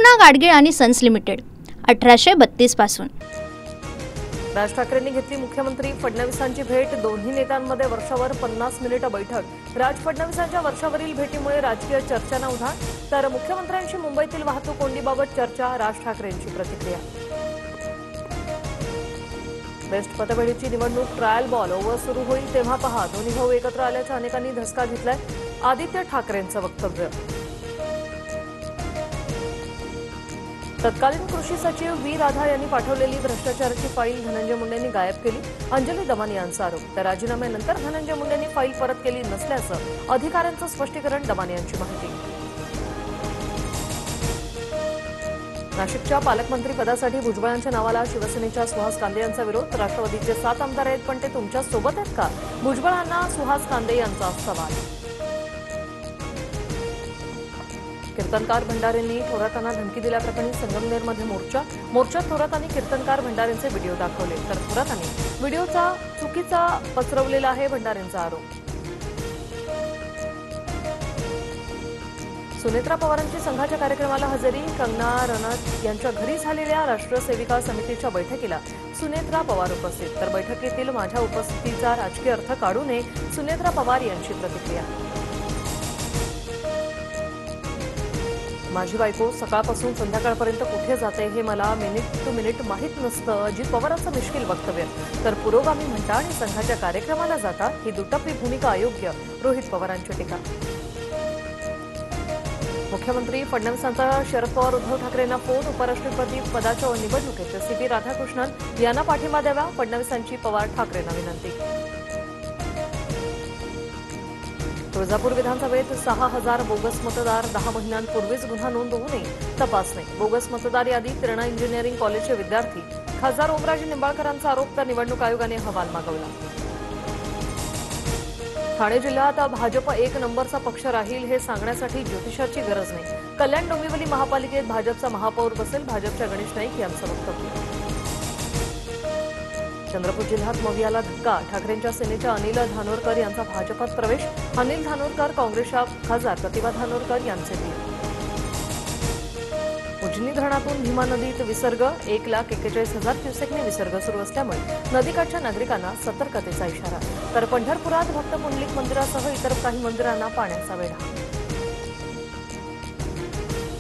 पूना गाडगीळ आणि sons limited 1832 पासून। राज ठाकरेंनी घेतली मुख्यमंत्री फडणवीसांची भेट। दोन्ही नेत्यांमध्ये वर्षावर 50 मिनिटं बैठक। राज फडणवीसांच्या वर्षावरील भेटीमुळे राजकीय चर्चांना उधाण, तर मुख्यमंत्र्यांशी मुंबईतील वाहतूक कोंडीबाबत चर्चा। राज ठाकरेंची प्रतिक्रिया। बेस्ट पतपेढीची निवडणूक ट्रायल बॉल ओव्हर सुरू होईल तेव्हा पहा, दोन्ही भाऊ एकत्र आल्याचा अनेकांनी धसका घेतलाय। आदित्य ठाकरेंचं वक्तव्य। तत्कालीन कृषी सचिव व्ही राधा यांनी पाठवलेली भ्रष्टाचाराची फाईल धनंजय मुंडेंनी गायब केली। अंजली दमानी यांचा आरोप। तर राजीनाम्यानंतर धनंजय मुंडेंनी फाईल परत केली नसल्याचं अधिकाऱ्यांचं स्पष्टीकरण। दमानी यांची माहिती। नाशिकच्या पालकमंत्री पदासाठी भुजबळांच्या नावाला शिवसेनेच्या सुहास कांदे यांचा विरोध। राष्ट्रवादीचे 7 आमदार आहेत, पण ते तुमच्या सोबत आहेत का? भुजबळांना सुहास कांदे यांचा सवाल। कीर्तनकार भंडारेंनी थोरातांना धमकी दिल्याप्रकरणी संगमनेरमध्ये मोर्चात थोरातांनी कीर्तनकार भंडारेंचे व्हिडिओ दाखवले, तर थोरातांनी व्हिडिओचा चुकीचा पसरवलेला आहे भंडारेंचा आरोप। सुनेत्रा पवारांची संघाच्या कार्यक्रमाला हजेरी। कंगना रनौत यांच्या घरी झालेल्या राष्ट्रीय सेविका समितीच्या बैठकीला सुनेत्रा पवार उपस्थित, तर बैठकीतील माझ्या उपस्थितीचा राजकीय अर्थ काढू नये, सुनेत्रा पवार यांची प्रतिक्रिया। माझी बायको सकाळपासून संध्याकाळपर्यंत कुठे जाते हे मला मिनिट टू मिनिट माहीत नसतं, अजित पवारांचं मिश्किल वक्तव्य। तर पुरोगामी म्हणता आणि संघाच्या कार्यक्रमाला जाता ही दुटप्पी भूमिका अयोग्य, रोहित पवारांची टीका। मुख्यमंत्री फडणवीसांचा शरद पवार उद्धव ठाकरेंना फोन। उपराष्ट्रपती पदाच्या निवडणुकीत सीपी राधाकृष्णन यांना पाठिंबा द्यावा, फडणवीसांची पवार ठाकरेंना विनंती। तुळजापूर विधानसभेत 6000 बोगस मतदार। 10 महिन्यांपूर्वीच गुन्हा नोंद होऊ नये, तपासणी। बोगस मतदार यादीत प्रेरणा इंजिनिअरिंग कॉलेजचे विद्यार्थी। खासदार ओमराजे निंबाळकरांचा आरोप, तर निवडणूक आयोगाने अहवाल मागवला। ठाणे जिल्ह्यात भाजप 1 नंबरचा पक्ष राहील हे सांगण्यासाठी ज्योतिषाची गरज नाही। कल्याण डोंबिवली महापालिकेत भाजपचा महापौर बसेल, भाजपच्या गणेश नाईक यांचं वक्तव्य। चंद्रपूर जिल्ह्यात मवियाला धक्का। ठाकरेंच्या सेनेच्या अनिल धानोरकर यांचा भाजपात प्रवेश। अनिल धानोरकर काँग्रेसच्या खासदार प्रतिभा धानोरकर यांचे पीर। उजनी धरणातून भीमा नदीत विसर्ग। 1,41,000 क्युसेकने विसर्ग सुरू असल्यामुळे नदीकाठच्या नागरिकांना सतर्कतेचा इशारा। तर पंढरपुरात भक्त पुंडलिक मंदिरासह इतर काही मंदिरांना पाण्याचा वेढा।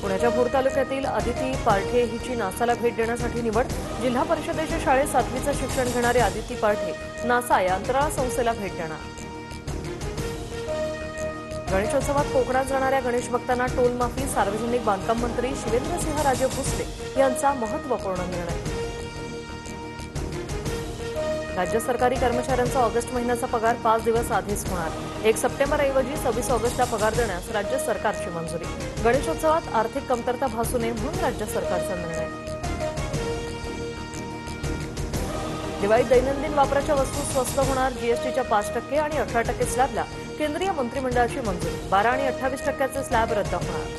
पुण्याच्या भोर तालुक्यातील आदिती पारठे हिची नासाला भेट देण्यासाठी निवड। जिल्हा परिषदेच्या शाळेत 7वीचं शिक्षण घेणारे आदिती पारठे नासा या अंतराळ संस्थेला भेट देणार। गणेशोत्सवात कोकणात जाणाऱ्या गणेश भक्तांना टोल माफी। सार्वजनिक बांधकाम मंत्री शिवेंद्रसिंहराजे भोसले यांचा महत्त्वपूर्ण निर्णय। राज्य सरकारी कर्मचाऱ्यांचा ऑगस्ट महिन्याचा पगार 5 दिवस आधीच होणार। 1 सप्टेंबरऐवजी 26 ऑगस्टला पगार देण्यास राज्य सरकारची मंजुरी। गणेशोत्सवात आर्थिक कमतरता भासू नये म्हणून राज्य सरकारचा निर्णय। दिवाळीत दैनंदिन वापराच्या वस्तू स्वस्त होणार। जीएसटीच्या 5% आणि 18% स्लॅबला केंद्रीय मंत्रिमंडळाची मंजुरी। 12 आणि 28% स्लॅब रद्द होणार।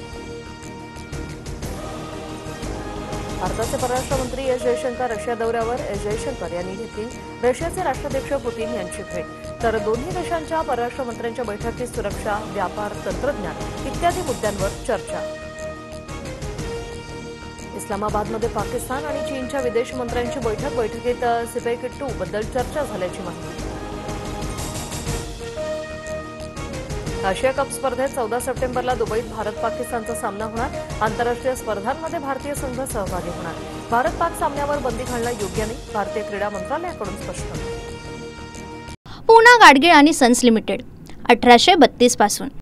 भारताचे परराष्ट्र मंत्री एस जयशंकर रशिया दौऱ्यावर। एस जयशंकर यांनी घेतली रशियाचे राष्ट्राध्यक्ष पुतीन यांची भेट, तर दोन्ही देशांच्या परराष्ट्र मंत्र्यांच्या बैठकीत सुरक्षा, व्यापार, तंत्रज्ञान इत्यादी मुद्द्यांवर चर्चा। इस्लामाबादमध्ये पाकिस्तान आणि चीनच्या विदेश मंत्र्यांची बैठकीत सिपेक 2 बद्दल चर्चा झाल्याची माहिती। आशिया कप स्पर्धेत 14 सप्टेंबरला दुबईत भारत पाकिस्तानचा सामना होणार। आंतरराष्ट्रीय स्पर्धांमध्ये भारतीय संघ सहभागी होणार। भारत पाक सामन्यावर बंदी घालणं योग्य नाही, भारतीय क्रीडा मंत्रालयाकडून स्पष्ट। पूना गाडगीळ आणि सन्स लिमिटेड 1832 पासून।